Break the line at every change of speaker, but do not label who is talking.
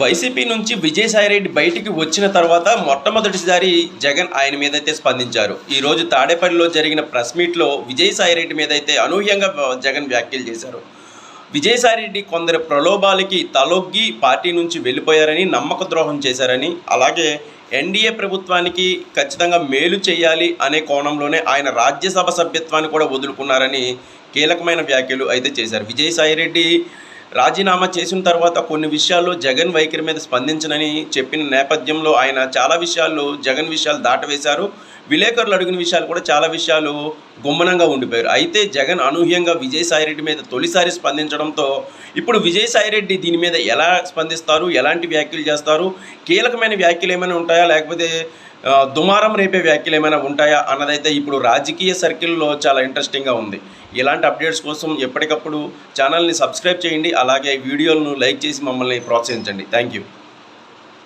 YCP నుంచి విజయసాయిరెడ్డి బయటికి వచ్చిన తర్వాత మొట్టమొదటిసారి జగన్ ఆయన మీదైతే స్పందించారు. ఈరోజు తాడేపల్లిలో జరిగిన ప్రెస్ మీట్లో విజయసాయిరెడ్డి మీద అయితే అనూహ్యంగా జగన్ వ్యాఖ్యలు చేశారు. విజయసాయిరెడ్డి కొందరు ప్రలోభాలకి తలొగ్గి పార్టీ నుంచి వెళ్ళిపోయారని, నమ్మక ద్రోహం చేశారని, అలాగే ఎన్డీఏ ప్రభుత్వానికి ఖచ్చితంగా మేలు చేయాలి అనే కోణంలోనే ఆయన రాజ్యసభ సభ్యత్వాన్ని కూడా వదులుకున్నారని కీలకమైన వ్యాఖ్యలు అయితే చేశారు. విజయసాయిరెడ్డి రాజీనామా చేసిన తర్వాత కొన్ని విషయాల్లో జగన్ వైఖరి మీద స్పందించనని చెప్పిన నేపథ్యంలో ఆయన చాలా విషయాల్లో జగన్ విషయాలు దాటవేశారు. విలేకరులు అడిగిన విషయాలు కూడా చాలా విషయాలు గుమ్మనంగా ఉండిపోయారు. అయితే జగన్ అనూహ్యంగా విజయసాయిరెడ్డి మీద తొలిసారి స్పందించడంతో ఇప్పుడు విజయసాయిరెడ్డి దీని మీద ఎలా స్పందిస్తారు, ఎలాంటి వ్యాఖ్యలు చేస్తారు, కీలకమైన వ్యాఖ్యలు ఏమైనా ఉంటాయా, లేకపోతే దుమారం రేపే వ్యాఖ్యలు ఏమైనా ఉంటాయా అన్నదైతే ఇప్పుడు రాజకీయ సర్కిల్లో చాలా ఇంట్రెస్టింగ్గా ఉంది. ఇలాంటి అప్డేట్స్ కోసం ఎప్పటికప్పుడు ఛానల్ని సబ్స్క్రైబ్ చేయండి. అలాగే వీడియోలను లైక్ చేసి మమ్మల్ని ప్రోత్సహించండి. Thank you.